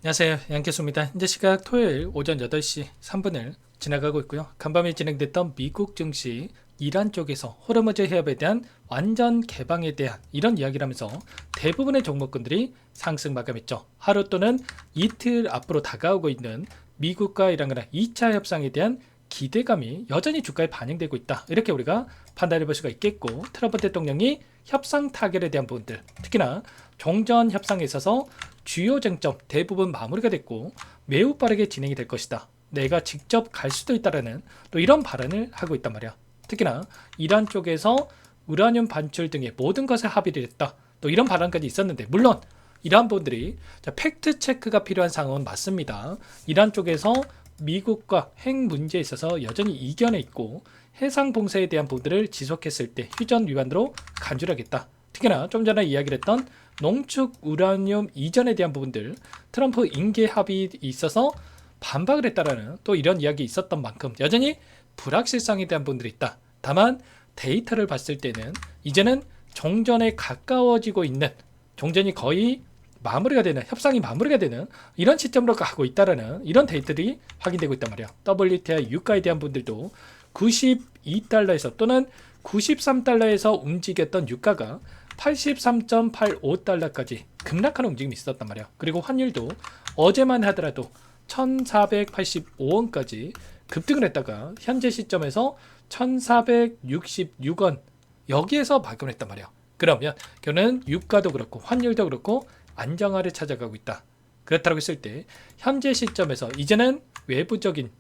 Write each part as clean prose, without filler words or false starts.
안녕하세요, 양캐수입니다. 현재 시각 토요일 오전 8시 3분을 지나가고 있고요. 간밤에 진행됐던 미국 증시 이란 쪽에서 호르무즈 해협에 대한 완전 개방에 대한 이런 이야기를 하면서 대부분의 종목군들이 상승 마감했죠. 하루 또는 이틀 앞으로 다가오고 있는 미국과 이란 간의 2차 협상에 대한 기대감이 여전히 주가에 반영되고 있다. 이렇게 우리가 판단해 볼 수가 있겠고, 트럼프 대통령이 협상 타결에 대한 부분들, 특히나 종전 협상에 있어서 주요 쟁점 대부분 마무리가 됐고 매우 빠르게 진행이 될 것이다. 내가 직접 갈 수도 있다라는 또 이런 발언을 하고 있단 말이야. 특히나 이란 쪽에서 우라늄 반출 등의 모든 것에 합의를 했다. 또 이런 발언까지 있었는데, 물론 이러한 부분들이 팩트 체크가 필요한 상황은 맞습니다. 이란 쪽에서 미국과 핵 문제에 있어서 여전히 이견에 있고 해상 봉쇄에 대한 부분들을 지속했을 때 휴전 위반으로 간주하겠다. 특히나 좀 전에 이야기를 했던 농축 우라늄 이전에 대한 부분들, 트럼프 임기 합의에 있어서 반박을 했다라는 또 이런 이야기 있었던 만큼 여전히 불확실성에 대한 부분들이 있다. 다만 데이터를 봤을 때는 이제는 종전에 가까워지고 있는, 종전이 거의 마무리가 되는, 협상이 마무리가 되는 이런 시점으로 가고 있다라는 이런 데이터들이 확인되고 있단 말이야. WTI 유가에 대한 분들도 92달러에서 또는 93달러에서 움직였던 유가가 83.85달러까지 급락하는 움직임이 있었단 말이야. 그리고 환율도 어제만 하더라도 1485원까지 급등을 했다가 현재 시점에서 1466원 여기에서 마감을 했단 말이야. 그러면 결국은 유가도 그렇고 환율도 그렇고 안정화를 찾아가고 있다. 그렇다고 했을 때 현재 시점에서 이제는 외부적인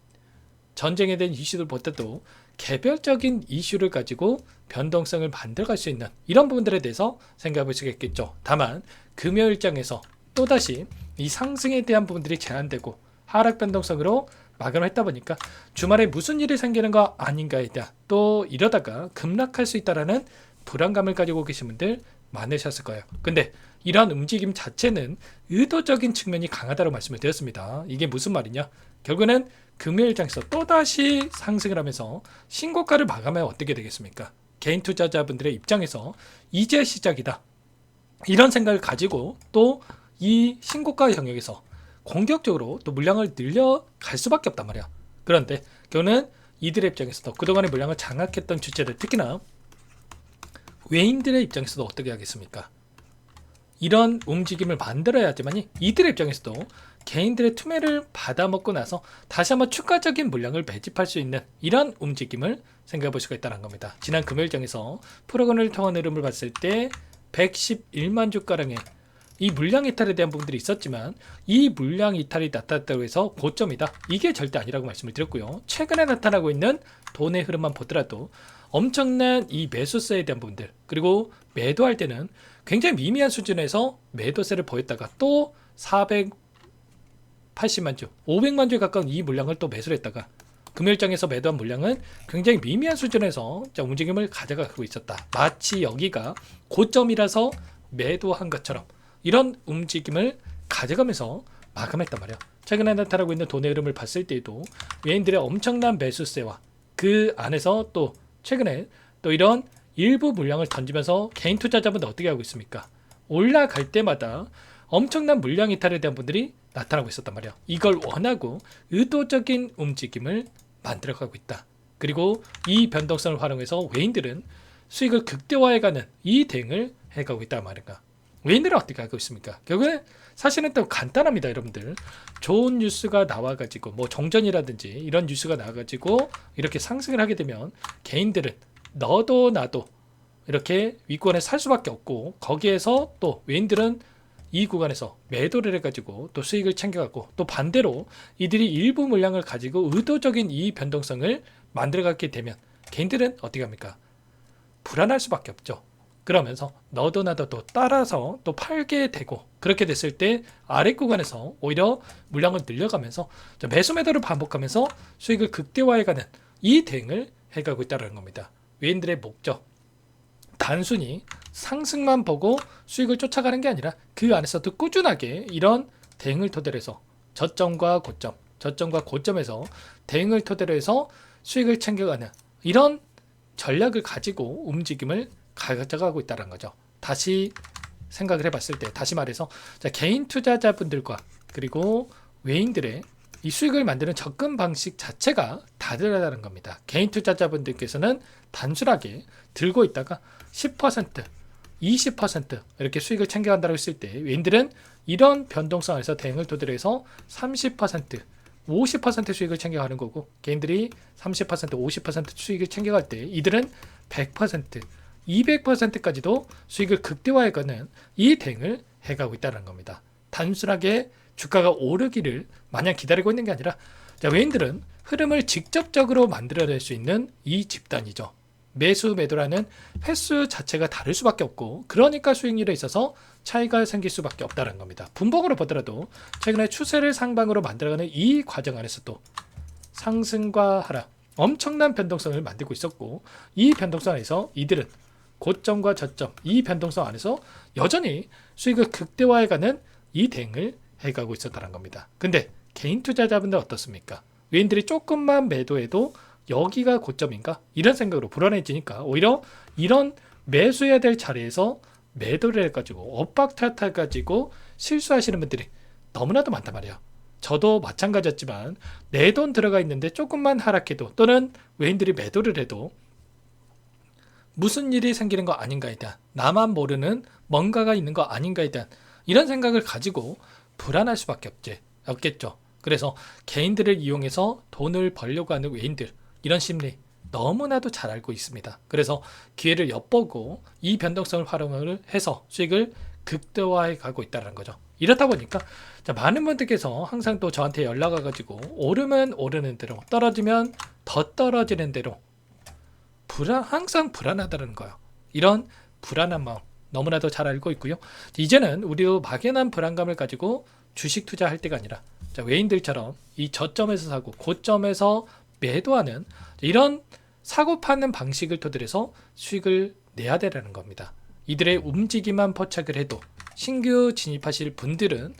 전쟁에 대한 이슈들보다도 개별적인 이슈를 가지고 변동성을 만들어갈 수 있는 이런 부분들에 대해서 생각해 볼 수가 있겠죠. 다만 금요 일정에서 또다시 이 상승에 대한 부분들이 제한되고 하락 변동성으로 마감을 했다 보니까 주말에 무슨 일이 생기는 거 아닌가에 대한, 또 이러다가 급락할 수 있다라는 불안감을 가지고 계신 분들 많으셨을 거예요. 근데 이러한 움직임 자체는 의도적인 측면이 강하다고 말씀을 드렸습니다. 이게 무슨 말이냐? 결국에는 금요일 장에서 또다시 상승을 하면서 신고가를 마감하면 어떻게 되겠습니까? 개인 투자자분들의 입장에서 이제 시작이다, 이런 생각을 가지고 또 이 신고가 영역에서 공격적으로 또 물량을 늘려갈 수밖에 없단 말이야. 그런데 결국은 이들의 입장에서도 그동안의 물량을 장악했던 주체들, 특히나 외인들의 입장에서도 어떻게 하겠습니까? 이런 움직임을 만들어야지만이 이들의 입장에서도 개인들의 투매를 받아먹고 나서 다시 한번 추가적인 물량을 매집할 수 있는 이런 움직임을 생각해 볼 수가 있다는 겁니다. 지난 금요일장에서 프로그램을 통한 흐름을 봤을 때 111만 주가량의 이 물량 이탈에 대한 부분들이 있었지만 이 물량 이탈이 나타났다고 해서 고점이다, 이게 절대 아니라고 말씀을 드렸고요. 최근에 나타나고 있는 돈의 흐름만 보더라도 엄청난 이 매수세에 대한 부분들, 그리고 매도할 때는 굉장히 미미한 수준에서 매도세를 보였다가 또 480만 주, 500만 주에 가까운 이 물량을 또 매수를 했다가 금요일장에서 매도한 물량은 굉장히 미미한 수준에서 움직임을 가져가고 있었다. 마치 여기가 고점이라서 매도한 것처럼 이런 움직임을 가져가면서 마감했단 말이야. 최근에 나타나고 있는 돈의 흐름을 봤을 때에도 외인들의 엄청난 매수세와 그 안에서 또 최근에 또 이런 일부 물량을 던지면서 개인 투자자분들 어떻게 하고 있습니까? 올라갈 때마다 엄청난 물량 이탈에 대한 분들이 나타나고 있었단 말이야. 이걸 원하고 의도적인 움직임을 만들어가고 있다. 그리고 이 변동성을 활용해서 외인들은 수익을 극대화해가는 이 대응을 해가고 있단 말인가. 외인들은 어떻게 하고 있습니까? 결국은 사실은 또 간단합니다, 여러분들. 좋은 뉴스가 나와가지고 뭐 종전이라든지 이런 뉴스가 나와가지고 이렇게 상승을 하게 되면 개인들은 너도 나도 이렇게 윗권에 살 수밖에 없고, 거기에서 또 외인들은 이 구간에서 매도를 해가지고 또 수익을 챙겨가고, 또 반대로 이들이 일부 물량을 가지고 의도적인 이 변동성을 만들어가게 되면 개인들은 어떻게 합니까? 불안할 수밖에 없죠. 그러면서 너도 나도 또 따라서 또 팔게 되고, 그렇게 됐을 때 아래 구간에서 오히려 물량을 늘려가면서 매수 매도를 반복하면서 수익을 극대화해가는 이 대응을 해가고 있다는 겁니다. 외인들의 목적, 단순히 상승만 보고 수익을 쫓아가는 게 아니라 그 안에서도 꾸준하게 이런 대응을 토대로 해서 저점과 고점, 저점과 고점에서 대응을 토대로 해서 수익을 챙겨가는 이런 전략을 가지고 움직임을 가져가고 있다는 거죠. 다시 생각을 해봤을 때, 다시 말해서 개인 투자자분들과 그리고 외인들의 이 수익을 만드는 접근 방식 자체가 다르다는 겁니다. 개인 투자자분들께서는 단순하게 들고 있다가 10%, 20% 이렇게 수익을 챙겨간다고 했을 때 외인들은 이런 변동성에서 대응을 토대로 해서 30%, 50% 수익을 챙겨가는 거고 개인들이 30%, 50% 수익을 챙겨갈 때 이들은 100%, 200%까지도 수익을 극대화해가는 이 대응을 해가고 있다는 겁니다. 단순하게 주가가 오르기를 마냥 기다리고 있는 게 아니라 외인들은 흐름을 직접적으로 만들어낼 수 있는 이 집단이죠. 매수 매도라는 횟수 자체가 다를 수밖에 없고 그러니까 수익률에 있어서 차이가 생길 수밖에 없다는 겁니다. 분봉으로 보더라도 최근에 추세를 상방으로 만들어가는 이 과정 안에서도 상승과 하락 엄청난 변동성을 만들고 있었고 이 변동성 안에서 이들은 고점과 저점 이 변동성 안에서 여전히 수익을 극대화해가는 이 대응을 해가고 있었다는 겁니다. 근데 개인 투자자분들 어떻습니까? 외인들이 조금만 매도해도 여기가 고점인가? 이런 생각으로 불안해지니까 오히려 이런 매수해야 될 자리에서 매도를 해가지고 엇박 탈탈가지고 실수하시는 분들이 너무나도 많단 말이에요. 저도 마찬가지였지만 내 돈 들어가 있는데 조금만 하락해도 또는 외인들이 매도를 해도 무슨 일이 생기는 거 아닌가에 대한 나만 모르는 뭔가가 있는 거 아닌가에 대한 이런 생각을 가지고 불안할 수밖에 없겠죠. 그래서 개인들을 이용해서 돈을 벌려고 하는 외인들 이런 심리 너무나도 잘 알고 있습니다. 그래서 기회를 엿보고 이 변동성을 활용을 해서 수익을 극대화해 가고 있다는 거죠. 이렇다 보니까 많은 분들께서 항상 또 저한테 연락 와가지고 오르면 오르는 대로 떨어지면 더 떨어지는 대로 항상 불안하다는 거예요. 이런 불안한 마음 너무나도 잘 알고 있고요. 이제는 우리도 막연한 불안감을 가지고 주식 투자할 때가 아니라 외인들처럼 이 저점에서 사고 고점에서 매도하는 이런 사고 파는 방식을 토대로 해서 수익을 내야 되라는 겁니다. 이들의 움직임만 포착을 해도 신규 진입하실 분들은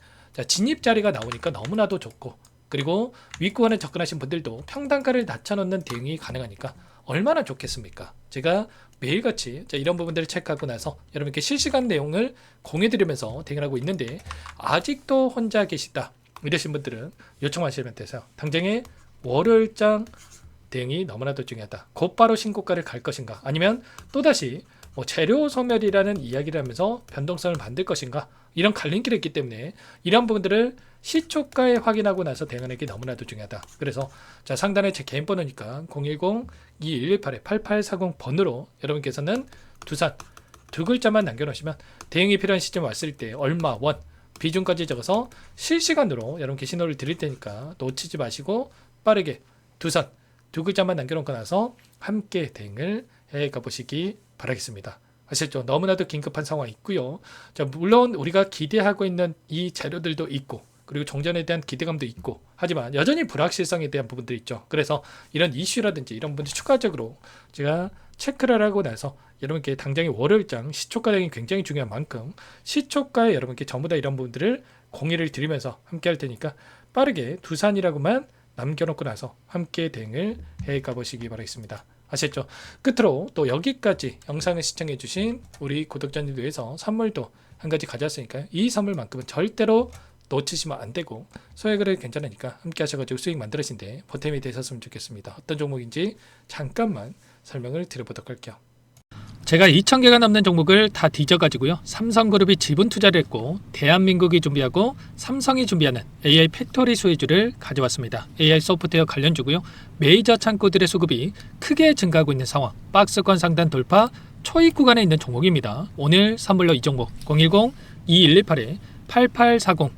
진입 자리가 나오니까 너무나도 좋고 그리고 윗구간에 접근하신 분들도 평단가를 낮춰놓는 대응이 가능하니까 얼마나 좋겠습니까? 제가 매일같이 이런 부분들을 체크하고 나서 여러분께 실시간 내용을 공유드리면서 대응을 하고 있는데 아직도 혼자 계시다 이러신 분들은 요청하시면 돼서 당장에 월요일장 대응이 너무나도 중요하다. 곧바로 신고가를 갈 것인가 아니면 또다시 재료 소멸이라는 이야기를 하면서 변동성을 만들 것인가 이런 갈림길이 있기 때문에 이런 부분들을 시초가에 확인하고 나서 대응하는 게 너무나도 중요하다. 그래서 상단에 제 개인 번호니까 010-2118-8840번으로 여러분께서는 두산 두 글자만 남겨놓으시면 대응이 필요한 시점 왔을 때 얼마 원 비중까지 적어서 실시간으로 여러분께 신호를 드릴 테니까 놓치지 마시고 빠르게 두산 두 글자만 남겨놓고 나서 함께 대응을 해가 보시기 바라겠습니다. 아시죠? 너무나도 긴급한 상황이 있고요. 물론 우리가 기대하고 있는 이 재료들도 있고 그리고 종전에 대한 기대감도 있고 하지만 여전히 불확실성에 대한 부분들이 있죠. 그래서 이런 이슈라든지 이런 부분들 추가적으로 제가 체크를 하고 나서 여러분께 당장의 월요일장 시초가 대응이 굉장히 중요한 만큼 시초가에 여러분께 전부 다 이런 부분들을 공유를 드리면서 함께 할 테니까 빠르게 두산이라고만 남겨놓고 나서 함께 대응을 해 가보시기 바라겠습니다. 아셨죠? 끝으로 또 여기까지 영상을 시청해주신 우리 구독자님들 위해서 선물도 한 가지 가져왔으니까요. 이 선물만큼은 절대로 놓치시면 안 되고 소액을 해도 괜찮으니까 함께 하셔가지고 수익 만들으신데 보탬이 되셨으면 좋겠습니다. 어떤 종목인지 잠깐만 설명을 드려보도록 할게요. 제가 2,000개가 넘는 종목을 다 뒤져가지고요. 삼성그룹이 지분 투자를 했고 대한민국이 준비하고 삼성이 준비하는 AI 팩토리 수혜주를 가져왔습니다. AI 소프트웨어 관련주고요. 메이저 창고들의 수급이 크게 증가하고 있는 상황. 박스권 상단 돌파 초입 구간에 있는 종목입니다. 오늘 선물로 이 종목 010-2118-8840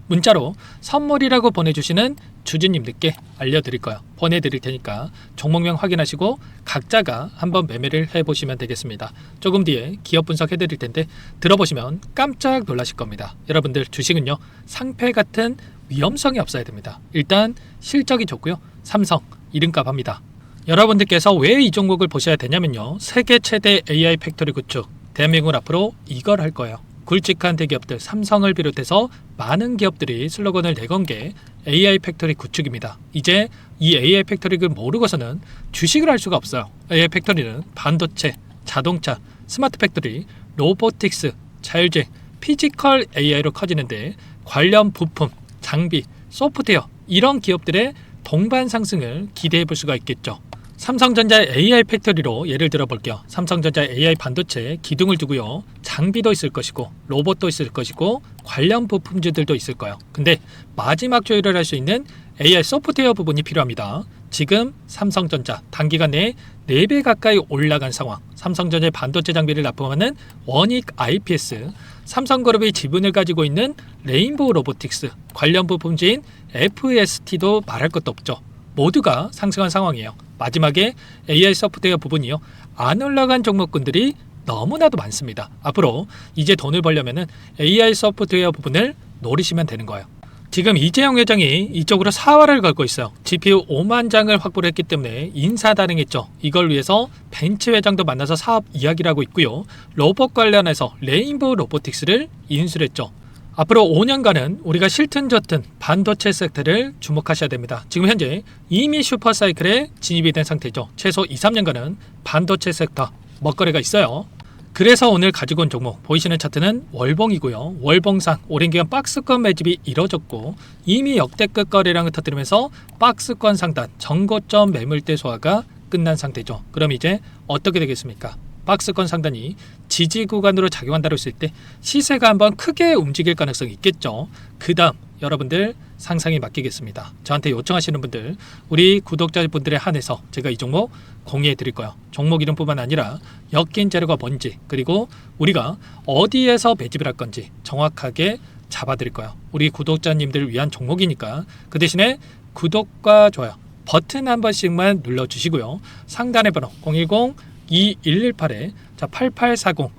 문자로 선물이라고 보내주시는 주주님들께 알려드릴 거예요. 보내드릴 테니까 종목명 확인하시고 각자가 한번 매매를 해보시면 되겠습니다. 조금 뒤에 기업 분석해드릴 텐데 들어보시면 깜짝 놀라실 겁니다. 여러분들 주식은요 상패 같은 위험성이 없어야 됩니다. 일단 실적이 좋고요. 삼성 이름값 합니다. 여러분들께서 왜 이 종목을 보셔야 되냐면요. 세계 최대 AI 팩토리 구축 대한민국은 앞으로 이걸 할 거예요. 굵직한 대기업들 삼성을 비롯해서 많은 기업들이 슬로건을 내건 게 AI 팩토리 구축입니다. 이제 이 AI 팩토리를 모르고서는 주식을 할 수가 없어요. AI 팩토리는 반도체, 자동차, 스마트 팩토리, 로보틱스, 자율주행, 피지컬 AI로 커지는데 관련 부품, 장비, 소프트웨어 이런 기업들의 동반 상승을 기대해 볼 수가 있겠죠. 삼성전자 AI 팩토리로 예를 들어 볼게요. 삼성전자 AI 반도체 기둥을 두고요. 장비도 있을 것이고 로봇도 있을 것이고 관련 부품주들도 있을 거예요. 근데 마지막 조율을 할 수 있는 AI 소프트웨어 부분이 필요합니다. 지금 삼성전자 단기간 내에 4배 가까이 올라간 상황. 삼성전자의 반도체 장비를 납품하는 원익 IPS, 삼성그룹이 지분을 가지고 있는 레인보우 로보틱스, 관련 부품주인 FST도 말할 것도 없죠. 모두가 상승한 상황이에요. 마지막에 AI 소프트웨어 부분이요. 안 올라간 종목군들이 너무나도 많습니다. 앞으로 이제 돈을 벌려면 AI 소프트웨어 부분을 노리시면 되는 거예요. 지금 이재용 회장이 이쪽으로 사활을 걸고 있어요. GPU 5만 장을 확보를 했기 때문에 인사단행했죠. 이걸 위해서 벤츠 회장도 만나서 사업 이야기를 하고 있고요. 로봇 관련해서 레인보우 로보틱스를 인수를 했죠. 앞으로 5년간은 우리가 싫든 좋든 반도체 섹터를 주목하셔야 됩니다. 지금 현재 이미 슈퍼사이클에 진입이 된 상태죠. 최소 2-3년간은 반도체 섹터 먹거리가 있어요. 그래서 오늘 가지고 온 종목 보이시는 차트는 월봉이고요. 월봉상 오랜 기간 박스권 매집이 이뤄졌고 이미 역대급 거래량을 터뜨리면서 박스권 상단 전고점 매물대 소화가 끝난 상태죠. 그럼 이제 어떻게 되겠습니까? 박스권 상단이 지지 구간으로 작용한다고 했을 때 시세가 한번 크게 움직일 가능성이 있겠죠. 그 다음 여러분들 상상에 맡기겠습니다. 저한테 요청하시는 분들, 우리 구독자분들에 한해서 제가 이 종목 공유해 드릴 거예요. 종목 이름뿐만 아니라 엮인 재료가 뭔지, 그리고 우리가 어디에서 매집을 할 건지 정확하게 잡아 드릴 거예요. 우리 구독자님들을 위한 종목이니까 그 대신에 구독과 좋아요 버튼 한 번씩만 눌러주시고요. 상단의 번호 010-2118-8840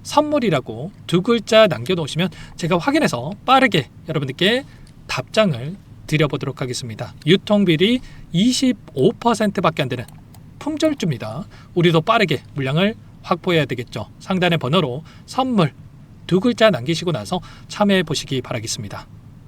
선물이라고 2글자 남겨놓으시면 제가 확인해서 빠르게 여러분들께 답장을 드려보도록 하겠습니다. 유통비율이 25%밖에 안 되는 품절주입니다. 우리도 빠르게 물량을 확보해야 되겠죠. 상단의 번호로 선물 2글자 남기시고 나서 참여해 보시기 바라겠습니다.